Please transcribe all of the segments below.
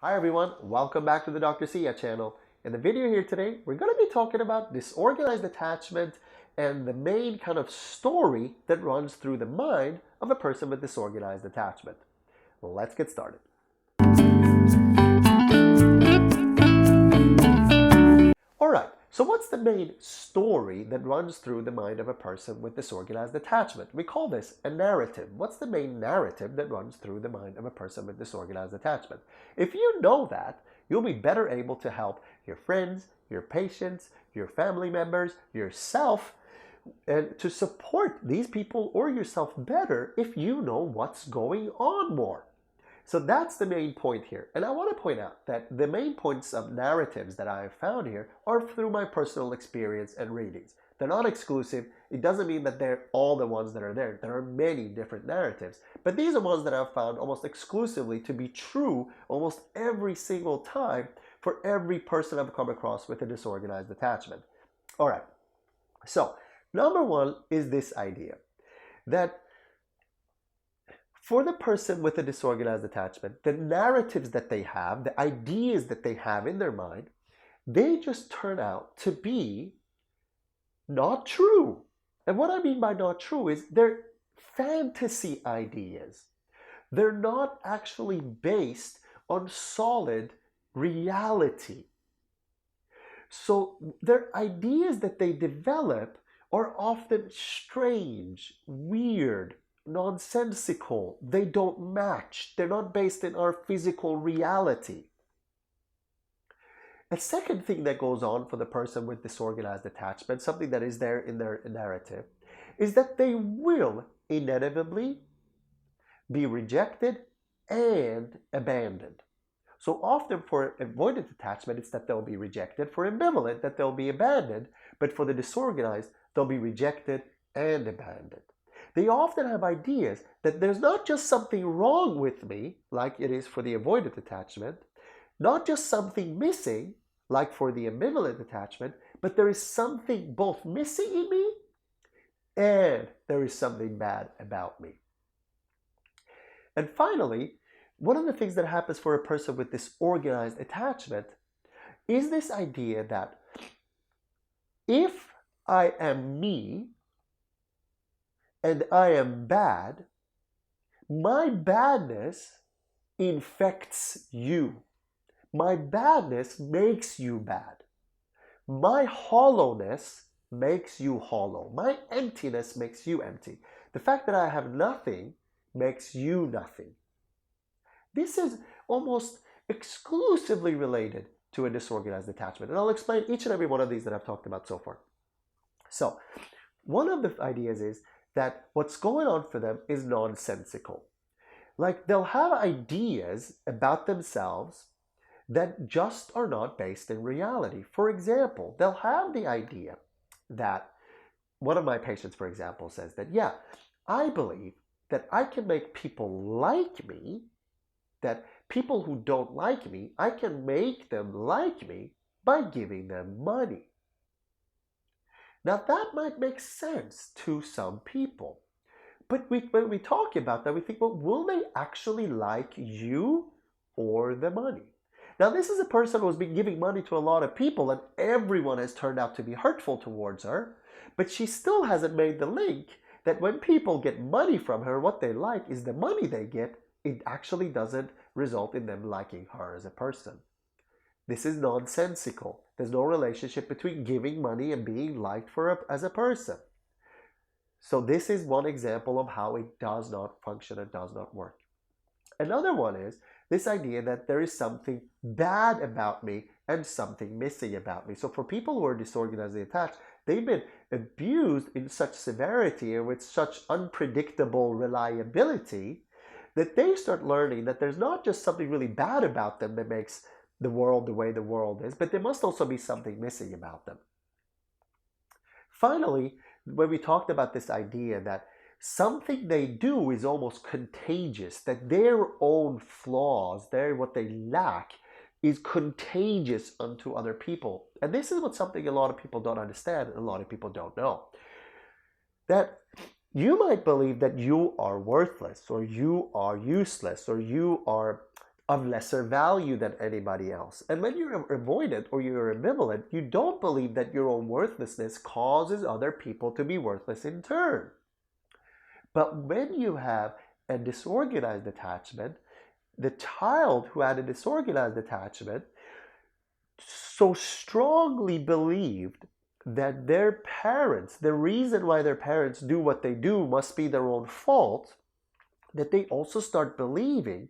Hi everyone, welcome back to the Dr. Sia channel. In the video here today, we're going to be talking about disorganized attachment and the main kind of story that runs through the mind of a person with disorganized attachment. Let's get started. Alright, so what's the main story that runs through the mind of a person with disorganized attachment? We call this a narrative. What's the main narrative that runs through the mind of a person with disorganized attachment? If you know that, you'll be better able to help your friends, your patients, your family members, yourself, and to support these people or yourself better if you know what's going on more. So that's the main point here. And I want to point out that the main points of narratives that I have found here are through my personal experience and readings. They're not exclusive. It doesn't mean that they're all the ones that are there. There are many different narratives. But these are ones that I've found almost exclusively to be true almost every single time for every person I've come across with a disorganized attachment. All right. So number one is this idea that for the person with a disorganized attachment, the narratives that they have, the ideas that they have in their mind, they just turn out to be not true. And what I mean by not true is they're fantasy ideas. They're not actually based on solid reality. So their ideas that they develop are often strange, weird, nonsensical. They don't match. They're not based in our physical reality. A second thing that goes on for the person with disorganized attachment, something that is there in their narrative, is that they will inevitably be rejected and abandoned. So often for avoidant attachment, it's that they'll be rejected. For ambivalent, that they'll be abandoned. But for the disorganized, they'll be rejected and abandoned. They often have ideas that there's not just something wrong with me, like it is for the avoidant attachment, not just something missing, like for the ambivalent attachment, but there is something both missing in me and there is something bad about me. And finally, one of the things that happens for a person with disorganized attachment is this idea that if I am me, and I am bad, my badness infects you. My badness makes you bad. My hollowness makes you hollow. My emptiness makes you empty. The fact that I have nothing makes you nothing. This is almost exclusively related to a disorganized attachment. And I'll explain each and every one of these that I've talked about so far. So, one of the ideas is that what's going on for them is nonsensical. Like they'll have ideas about themselves that just are not based in reality. For example, they'll have the idea that one of my patients, for example, says that, yeah, I believe that I can make people like me, that people who don't like me, I can make them like me by giving them money. Now that might make sense to some people, but when we talk about that, we think, well, will they actually like you or the money? Now this is a person who's been giving money to a lot of people and everyone has turned out to be hurtful towards her, but she still hasn't made the link that when people get money from her, what they like is the money they get. It actually doesn't result in them liking her as a person. This is nonsensical. There's no relationship between giving money and being liked as a person. So this is one example of how it does not function and does not work. Another one is this idea that there is something bad about me and something missing about me. So for people who are disorganizedly attached, they've been abused in such severity and with such unpredictable reliability that they start learning that there's not just something really bad about them that makes the world the way the world is, but there must also be something missing about them. Finally, when we talked about this idea that something they do is almost contagious, that their own flaws, what they lack, is contagious unto other people. And this is something a lot of people don't understand and a lot of people don't know. That you might believe that you are worthless or you are useless or you are of lesser value than anybody else. And when you're avoidant or you're ambivalent, you don't believe that your own worthlessness causes other people to be worthless in turn. But when you have a disorganized attachment, the child who had a disorganized attachment so strongly believed that their parents, the reason why their parents do what they do must be their own fault, that they also start believing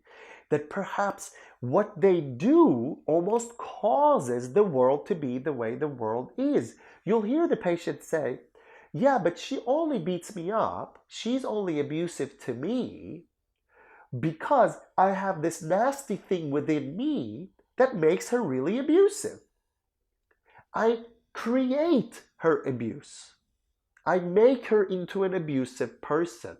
that perhaps what they do almost causes the world to be the way the world is. You'll hear the patient say, yeah, but she only beats me up. She's only abusive to me because I have this nasty thing within me that makes her really abusive. I create her abuse. I make her into an abusive person.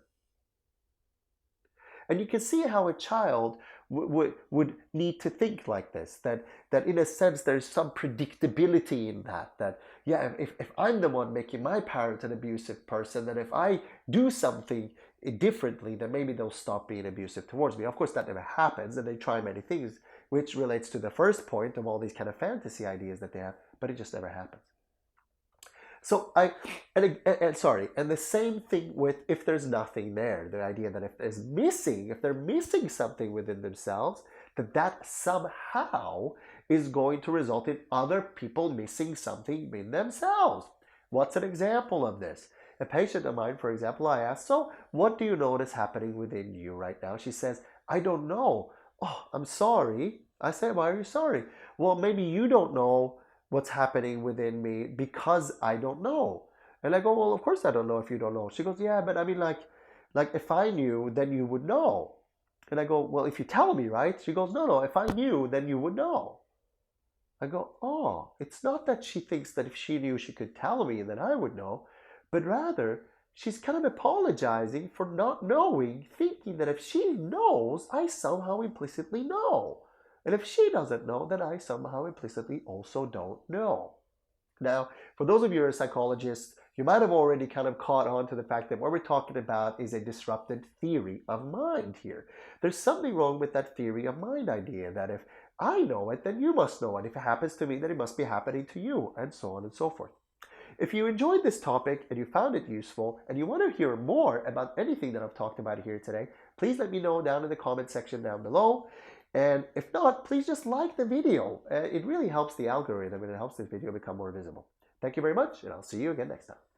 And you can see how a child would need to think like this, that in a sense there's some predictability in that yeah, if I'm the one making my parent an abusive person, then if I do something differently, then maybe they'll stop being abusive towards me. Of course, that never happens, and they try many things, which relates to the first point of all these kind of fantasy ideas that they have, but it just never happens. So and the same thing with if there's nothing there, the idea that if they're missing something within themselves, that somehow is going to result in other people missing something in themselves. What's an example of this? A patient of mine, for example, I asked, so what do you notice happening within you right now? She says, I don't know. Oh, I'm sorry. I said, why are you sorry? Well, maybe you don't know what's happening within me because I don't know. And I go, well, of course I don't know if you don't know. She goes, yeah, but I mean, like if I knew, then you would know. And I go, well, if you tell me, right? She goes, no, if I knew, then you would know. I go, oh, it's not that she thinks that if she knew she could tell me, then I would know, but rather she's kind of apologizing for not knowing, thinking that if she knows, I somehow implicitly know. And if she doesn't know, then I somehow implicitly also don't know. Now, for those of you who are psychologists, you might have already kind of caught on to the fact that what we're talking about is a disrupted theory of mind here. There's something wrong with that theory of mind idea that if I know it, then you must know it. If it happens to me, then it must be happening to you, and so on and so forth. If you enjoyed this topic and you found it useful and you want to hear more about anything that I've talked about here today, please let me know down in the comment section down below. And if not, please just like the video. It really helps the algorithm and it helps this video become more visible. Thank you very much, and I'll see you again next time.